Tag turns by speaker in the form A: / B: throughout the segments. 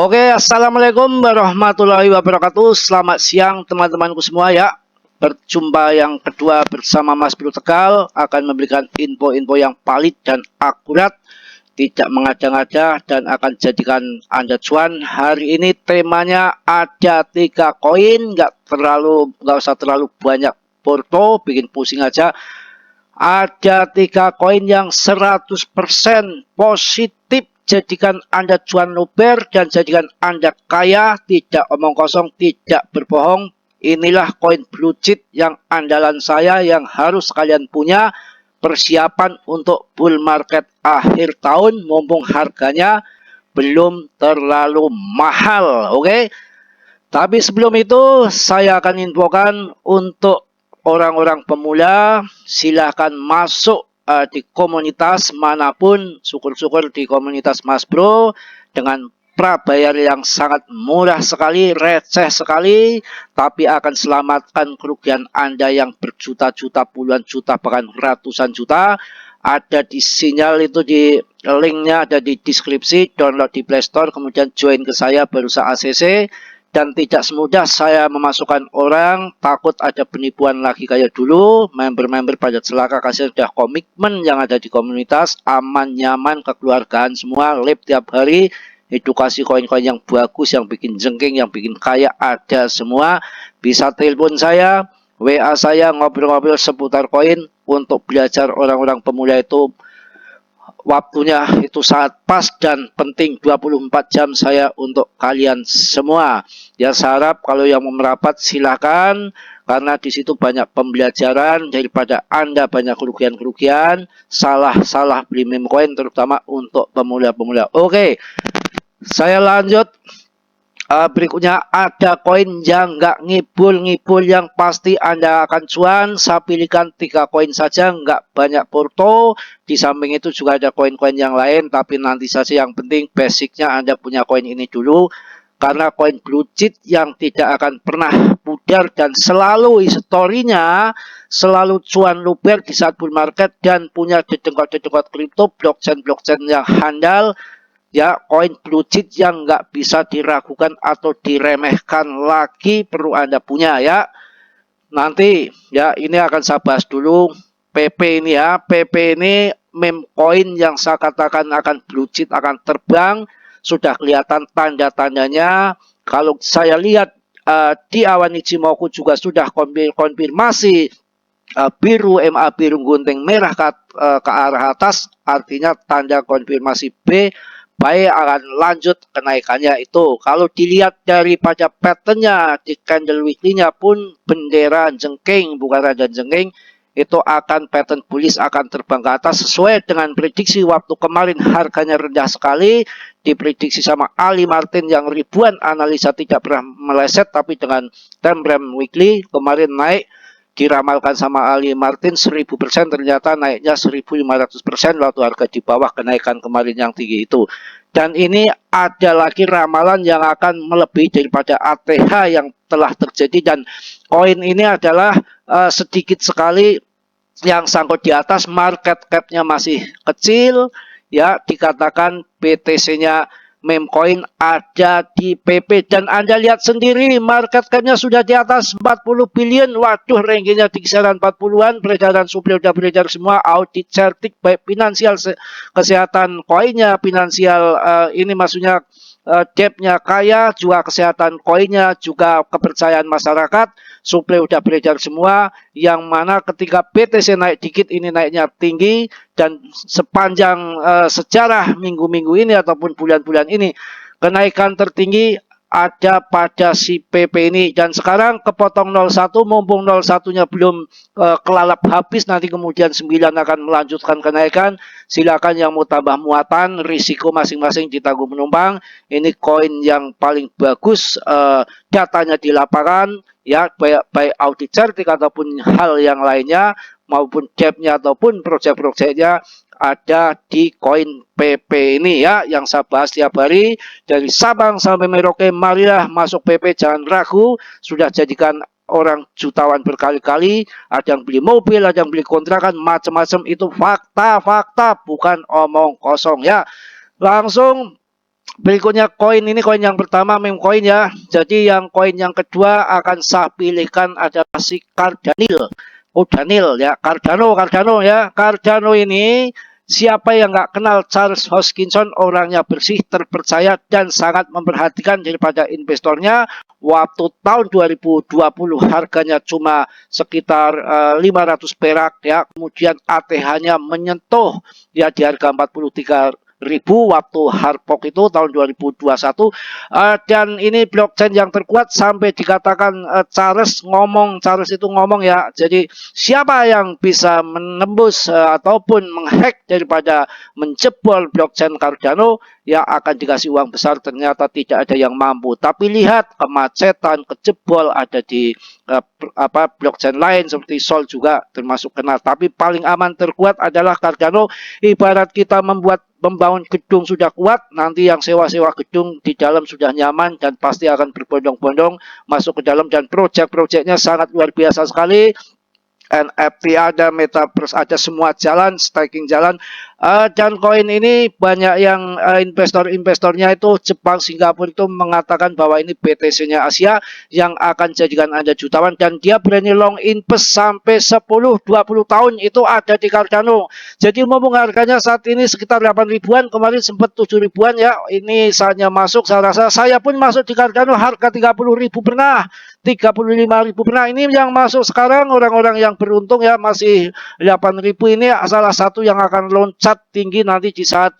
A: Oke, assalamualaikum warahmatullahi wabarakatuh. Selamat siang teman-temanku semua ya. Berjumpa yang kedua bersama Mas Bro Tegal akan memberikan info-info yang valid dan akurat, tidak mengada-ngada dan akan jadikan Anda cuan. Hari ini temanya ada 3 koin, nggak usah terlalu banyak porto, bikin pusing aja. Ada 3 koin yang 100% positif, jadikan Anda cuan luber dan jadikan Anda kaya, tidak omong kosong, tidak berbohong. Inilah koin blue chip yang andalan saya yang harus kalian punya. Persiapan untuk bull market akhir tahun mumpung harganya belum terlalu mahal. Oke. Tapi sebelum itu saya akan infokan untuk orang-orang pemula, silahkan masuk di komunitas manapun. Syukur-syukur di komunitas Mas Bro dengan prabayar yang sangat murah sekali, receh sekali, tapi akan selamatkan kerugian Anda yang berjuta-juta, puluhan juta, bahkan ratusan juta. Ada di sinyal itu, di linknya ada di deskripsi, download di Play Store, kemudian join ke saya Berusaha ACC. Dan tidak semudah saya memasukkan orang, takut ada penipuan lagi kayak dulu. Member-member pada celaka kasih sudah komitmen yang ada di komunitas, aman, nyaman, kekeluargaan semua, live tiap hari, edukasi koin-koin yang bagus, yang bikin jengking, yang bikin kaya, ada semua. Bisa telepon saya, WA saya, ngobrol-ngobrol seputar koin. Untuk belajar orang-orang pemula itu waktunya itu sangat pas dan penting, 24 jam saya untuk kalian semua. Ya, saya harap kalau yang mau merapat silahkan, karena di situ banyak pembelajaran daripada Anda banyak kerugian-kerugian, salah-salah beli meme coin terutama untuk pemula-pemula. Oke, saya lanjut. Berikutnya ada koin yang nggak ngibul-ngibul, yang pasti Anda akan cuan. Saya pilihkan 3 koin saja, nggak banyak porto. Di samping itu juga ada koin-koin yang lain, tapi nanti saja. Yang penting basicnya Anda punya koin ini dulu, karena koin blue chip yang tidak akan pernah pudar dan selalu historinya selalu cuan luber di saat bull market, dan punya dedengkot-dedengkot kripto, blockchain yang handal. Ya, koin blue chip yang nggak bisa diragukan atau diremehkan lagi, perlu Anda punya ya. Nanti ya, ini akan saya bahas dulu PP ini ya. PP ini meme coin yang saya katakan akan blue chip, akan terbang. Sudah kelihatan tanda-tandanya. Kalau saya lihat di awan Ichimoku juga sudah konfirmasi biru, MA biru gunting merah ke arah atas, artinya tanda konfirmasi B, baik, akan lanjut kenaikannya itu. Kalau dilihat daripada patternnya di candle weekly-nya pun bendera jengking, bukan raja jengking, itu akan pattern bullish, akan terbang ke atas sesuai dengan prediksi waktu kemarin. Harganya rendah sekali, diprediksi sama Ali Martin yang ribuan analisa tidak pernah meleset, tapi dengan time frame weekly kemarin naik. Diramalkan sama Ali Martin 1000%, ternyata naiknya 1500% waktu harga di bawah kenaikan kemarin yang tinggi itu. Dan ini ada lagi ramalan yang akan melebihi daripada ATH yang telah terjadi, dan koin ini adalah sedikit sekali yang sangkut di atas. Market cap-nya masih kecil ya, dikatakan BTC-nya meme coin ada di PP, dan Anda lihat sendiri market cap-nya sudah di atas 40 billion. Waduh, rankingnya di kisaran 40-an, peredaran suplai udah beredar semua, audit certik baik finansial, kesehatan koinnya, finansial ini maksudnya debt-nya kaya, juga kesehatan koinnya, juga kepercayaan masyarakat, suplai udah beredar semua. Yang mana ketika BTC naik dikit, ini naiknya tinggi, dan sepanjang sejarah minggu-minggu ini ataupun bulan-bulan ini, kenaikan tertinggi ada pada si PP ini. Dan sekarang kepotong 01, mumpung 01-nya belum kelalap habis, nanti kemudian 9 akan melanjutkan kenaikan. Silakan yang mau tambah muatan, risiko masing-masing ditanggung penumpang. Ini koin yang paling bagus datanya di lapangan ya, baik audit certik ataupun hal yang lainnya, maupun debt-nya ataupun proyek-proyeknya ada di koin PP ini ya, yang saya bahas tiap hari dari Sabang sampai Merauke. Marilah masuk PP, jangan ragu. Sudah jadikan orang jutawan berkali-kali, ada yang beli mobil, ada yang beli kontrakan, macam-macam. Itu fakta-fakta, bukan omong kosong ya. Langsung Berikutnya koin ini koin yang pertama meme coin ya. Jadi yang koin yang kedua akan saya pilihkan adalah si Cardano. Oh Daniel ya, Cardano ya. Cardano ini siapa yang nggak kenal Charles Hoskinson, orangnya bersih, terpercaya dan sangat memperhatikan daripada investornya. Waktu tahun 2020 harganya cuma sekitar 500 perak ya. Kemudian ATH-nya menyentuh ya di harga 43.000 waktu hard fork itu tahun 2021 dan ini blockchain yang terkuat sampai dikatakan Charles itu ngomong ya, jadi siapa yang bisa menembus ataupun menghack daripada menjebol blockchain Cardano ya akan dikasih uang besar. Ternyata tidak ada yang mampu, tapi lihat kemacetan kejebol ada di blockchain lain seperti Sol juga termasuk kena, tapi paling aman terkuat adalah Cardano. Ibarat kita membangun gedung sudah kuat, nanti yang sewa-sewa gedung di dalam sudah nyaman dan pasti akan berbondong-bondong masuk ke dalam, dan proyek-proyeknya sangat luar biasa sekali. NFT ada, Metaverse ada, semua jalan, staking jalan. Dan koin ini banyak yang investor-investornya itu Jepang, Singapura itu mengatakan bahwa ini BTC-nya Asia yang akan jadikan Anda jutawan, dan dia berani long invest sampai 10-20 tahun itu ada di Cardano. Jadi mumpung harganya saat ini sekitar 8 ribuan, kemarin sempat 7 ribuan ya. Ini saatnya masuk, saya rasa saya pun masuk di Cardano harga 30.000 pernah. 35.000 pernah. Ini yang masuk sekarang orang-orang yang beruntung ya, masih 8.000. Ini salah satu yang akan loncat tinggi nanti di saat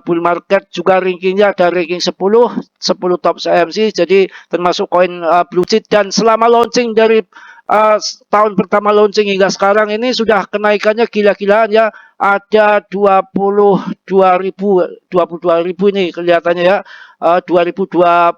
A: bull market. Juga rankingnya ada ranking 10 top CMC, jadi termasuk koin blue chip. Dan selama launching dari tahun pertama launching hingga sekarang ini sudah kenaikannya gila-gilaan ya, ada 22.000 ini kelihatannya ya, 2.200%.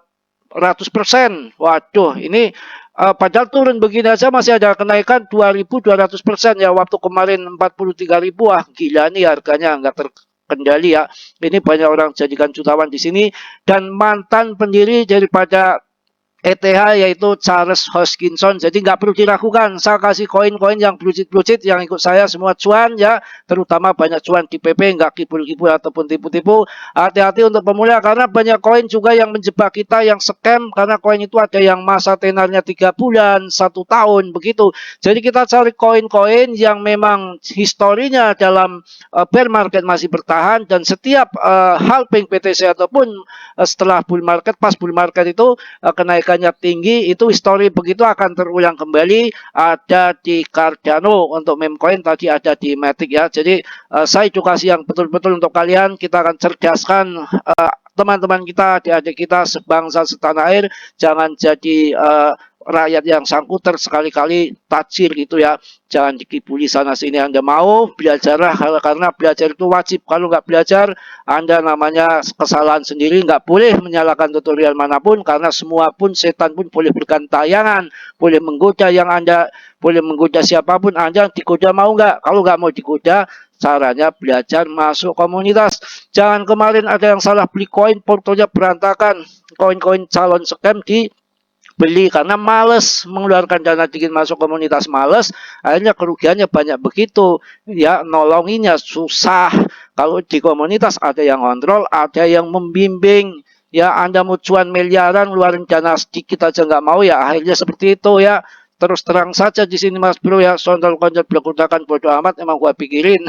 A: Waduh, ini padahal turun begini aja masih ada kenaikan 2.200% ya. Waktu kemarin 43.000, wah gila nih harganya nggak terkendali ya. Ini banyak orang jadikan jutawan di sini, dan mantan pendiri daripada ETH yaitu Charles Hoskinson. Jadi nggak perlu diragukan, saya kasih koin-koin yang blue chip yang ikut saya semua cuan ya, terutama banyak cuan di PP, nggak kibul-kibul ataupun tipu-tipu. Hati-hati untuk pemula karena banyak koin juga yang menjebak kita, yang scam, karena koin itu ada yang masa tenarnya 3 bulan, 1 tahun begitu. Jadi kita cari koin-koin yang memang historinya dalam bear market masih bertahan, dan setiap halving BTC ataupun setelah bull market, pas bull market itu kenaikannya tinggi, itu histori begitu akan terulang kembali. Ada di Cardano, untuk meme coin tadi ada di Matic ya. Jadi saya edukasi yang betul-betul untuk kalian, kita akan cerdaskan teman-teman kita, adik-adik kita, sebangsa setanah air. Jangan jadi rakyat yang sangkuter, sekali-kali tajir gitu ya. Jangan dikibuli sana sini. Anda mau belajarlah, karena belajar itu wajib. Kalau nggak belajar, Anda namanya kesalahan sendiri. Nggak boleh menyalahkan tutorial manapun, karena semua pun, setan pun boleh bergantayangan, boleh menggoda yang Anda, boleh menggoda siapapun. Anda digoda mau nggak? Kalau nggak mau digoda, caranya belajar, masuk komunitas. Jangan kemarin ada yang salah beli koin, portonya berantakan. Koin-koin calon scam beli karena males mengeluarkan dana dikit, masuk komunitas males, akhirnya kerugiannya banyak begitu ya. Nolonginya susah. Kalau di komunitas ada yang kontrol, ada yang membimbing ya. Anda mau cuan miliaran, ngeluarin dana sedikit aja nggak mau ya, akhirnya seperti itu ya. Terus terang saja di sini Mas Bro ya, sondol konyol belakutakan bodoh amat, emang gua pikirin.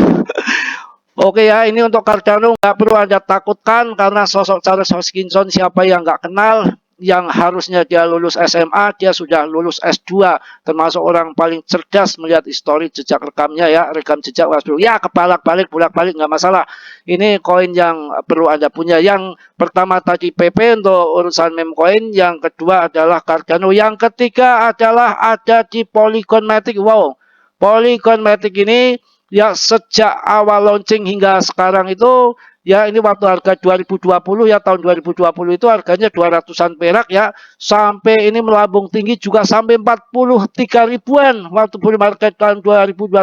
A: Oke ya, ini untuk Cardano nggak perlu Anda takutkan, karena sosok Charles Hoskinson siapa yang nggak kenal. Yang harusnya dia lulus SMA, dia sudah lulus S2, termasuk orang paling cerdas melihat histori jejak rekamnya ya, rekam jejak Mas Bro. Ya, kebalak-balik, bolak-balik nggak masalah. Ini koin yang perlu Anda punya. Yang pertama tadi PP untuk urusan meme coin, yang kedua adalah Cardano, yang ketiga adalah ada di Polygon Matic. Wow, Polygon Matic ini ya sejak awal launching hingga sekarang itu ya, ini waktu harga 2020 ya, tahun 2020 itu harganya 200-an perak ya, sampai ini melambung tinggi juga sampai 43 ribuan waktu bull market tahun 2021.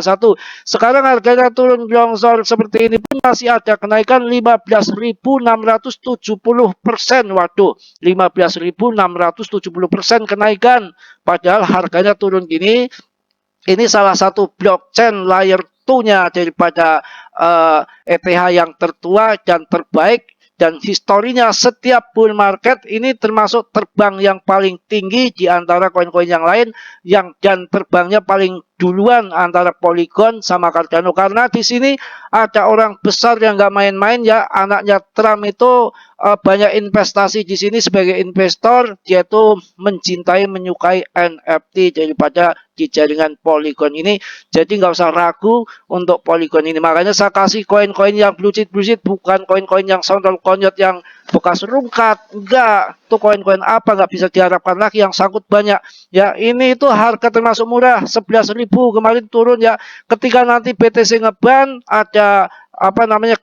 A: Sekarang harganya turun longsor seperti ini pun masih ada kenaikan 15.670%. Waduh, 15.670% kenaikan, padahal harganya turun gini. Ini salah satu blockchain layer 2-nya daripada ETH yang tertua dan terbaik dan historinya setiap bull market ini termasuk terbang yang paling tinggi di antara koin-koin yang lain, dan terbangnya paling duluan antara Polygon sama Cardano, karena di sini ada orang besar yang nggak main-main ya. Anaknya Trump itu banyak investasi di sini sebagai investor. Dia tuh menyukai NFT daripada di jaringan Polygon ini. Jadi nggak usah ragu untuk Polygon ini. Makanya saya kasih koin-koin yang blue chip, bukan koin-koin yang sondol konyot yang bekas rungkat. Enggak, itu koin-koin apa nggak bisa diharapkan lagi yang sangkut banyak. Ya ini itu harga termasuk murah, 11.000 kemarin turun ya. Ketika nanti BTC ngeban ada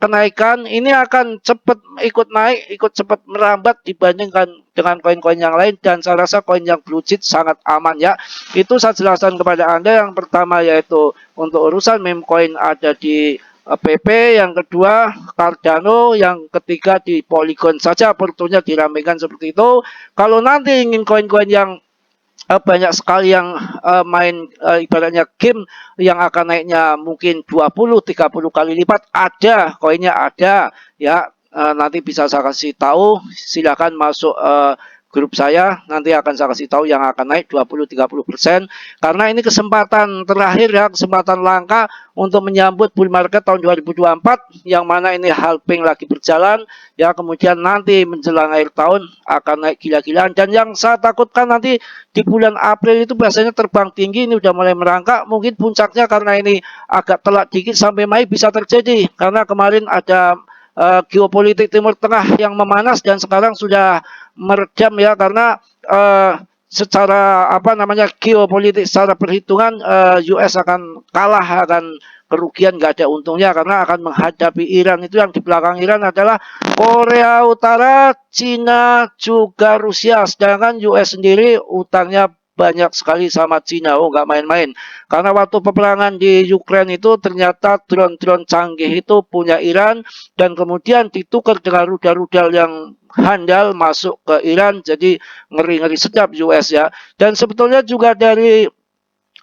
A: kenaikan, ini akan cepat ikut naik, ikut cepat merambat dibandingkan dengan koin-koin yang lain. Dan saya rasa koin yang blue chip sangat aman ya. Itu saya jelaskan kepada Anda. Yang pertama yaitu untuk urusan meme coin ada di PP, yang kedua Cardano, yang ketiga di Polygon saja peruntuknya diramekan seperti itu. Kalau nanti ingin koin-koin yang banyak sekali yang main ibaratnya game yang akan naiknya mungkin 20-30 kali lipat, ada koinnya, ada ya. Nanti bisa saya kasih tahu, silakan masuk grup saya, nanti akan saya kasih tahu yang akan naik 20-30%, karena ini kesempatan terakhir ya, kesempatan langka untuk menyambut bull market tahun 2024, yang mana ini halving lagi berjalan ya. Kemudian nanti menjelang akhir tahun akan naik gila-gilaan, dan yang saya takutkan nanti di bulan April itu biasanya terbang tinggi, ini udah mulai merangkak. Mungkin puncaknya karena ini agak telat dikit sampai Mei bisa terjadi, karena kemarin ada geopolitik Timur Tengah yang memanas dan sekarang sudah meredam ya, karena secara geopolitik, secara perhitungan US akan kalah, akan kerugian, nggak ada untungnya, karena akan menghadapi Iran. Itu yang di belakang Iran adalah Korea Utara, Cina, juga Rusia. Sedangkan US sendiri utangnya banyak sekali sama Cina. Oh, nggak main-main. Karena waktu peperangan di Ukraina itu ternyata drone-drone canggih itu punya Iran, dan kemudian ditukar dengan rudal-rudal yang handal masuk ke Iran. Jadi ngeri-ngeri sedap US ya. Dan sebetulnya juga dari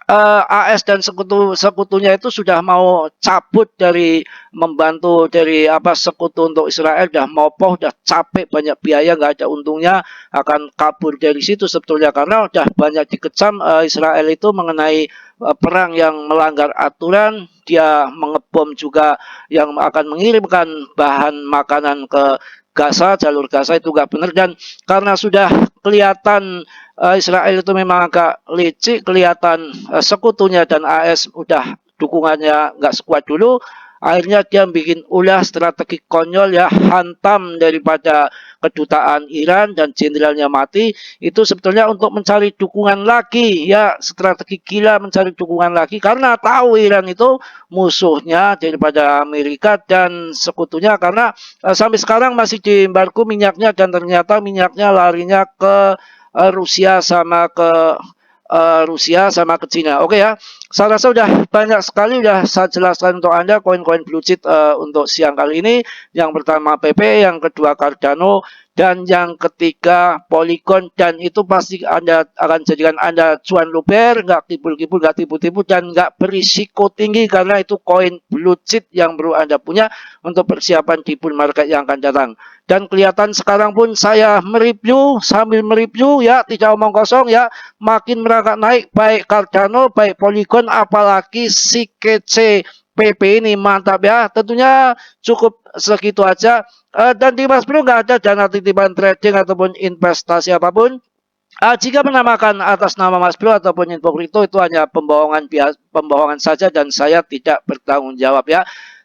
A: AS dan sekutunya itu sudah mau cabut dari membantu dari sekutu untuk Israel, udah mau udah capek, banyak biaya, nggak ada untungnya, akan kabur dari situ sebetulnya, karena udah banyak dikecam Israel itu mengenai perang yang melanggar aturan. Dia mengebom juga yang akan mengirimkan bahan makanan ke Gaza, jalur Gaza itu nggak benar. Dan karena sudah kelihatan Israel itu memang agak licik, kelihatan sekutunya dan AS udah dukungannya nggak sekuat dulu, akhirnya dia bikin ulah strategi konyol ya, hantam daripada kedutaan Iran dan jenderalnya mati. Itu sebetulnya untuk mencari dukungan lagi ya, strategi gila mencari dukungan lagi, karena tahu Iran itu musuhnya daripada Amerika dan sekutunya, karena sampai sekarang masih diembargo minyaknya, dan ternyata minyaknya larinya ke Rusia sama ke Cina. Oke ya, saya rasa udah banyak sekali udah saya jelaskan untuk Anda koin-koin blue chip untuk siang kali ini. Yang pertama PP, yang kedua Cardano, dan yang ketiga Polygon. Dan itu pasti Anda akan jadikan Anda cuan luber, nggak kibul-kibul, nggak tipu-tipu, dan nggak berisiko tinggi, karena itu koin blue chip yang perlu Anda punya untuk persiapan di bull market yang akan datang. Dan kelihatan sekarang pun saya mereview, sambil mereview ya, tidak omong kosong ya, makin merangkak naik, baik Cardano, baik Polygon, apalagi si kece PP ini mantap ya. Tentunya cukup segitu aja. Dan di Mas Bro nggak ada dana titipan trading ataupun investasi apapun. Jika menamakan atas nama Mas Bro ataupun info kripto, itu hanya pembohongan saja, dan saya tidak bertanggung jawab ya.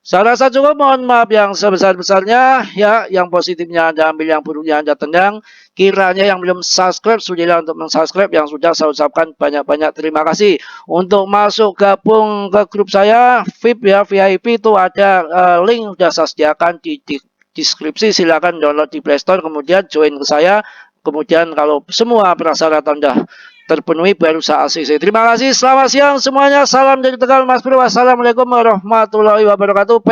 A: Saya rasa cukup, mohon maaf yang sebesar-besarnya ya. Yang positifnya Anda ambil, yang buruknya Anda tendang. Kiranya yang belum subscribe, sudahlah untuk mensubscribe. Yang sudah, saya ucapkan banyak-banyak terima kasih. Untuk masuk gabung ke grup saya VIP ya, VIP, itu ada link sudah saya sediakan di deskripsi. Silakan download di Play Store, kemudian join ke saya. Kemudian kalau semua persyaratan sudah terpenuhi, baru saya ACC. Terima kasih, selamat siang semuanya. Salam dari Tegal, Mas Bro. Wassalamualaikum warahmatullahi wabarakatuh. P.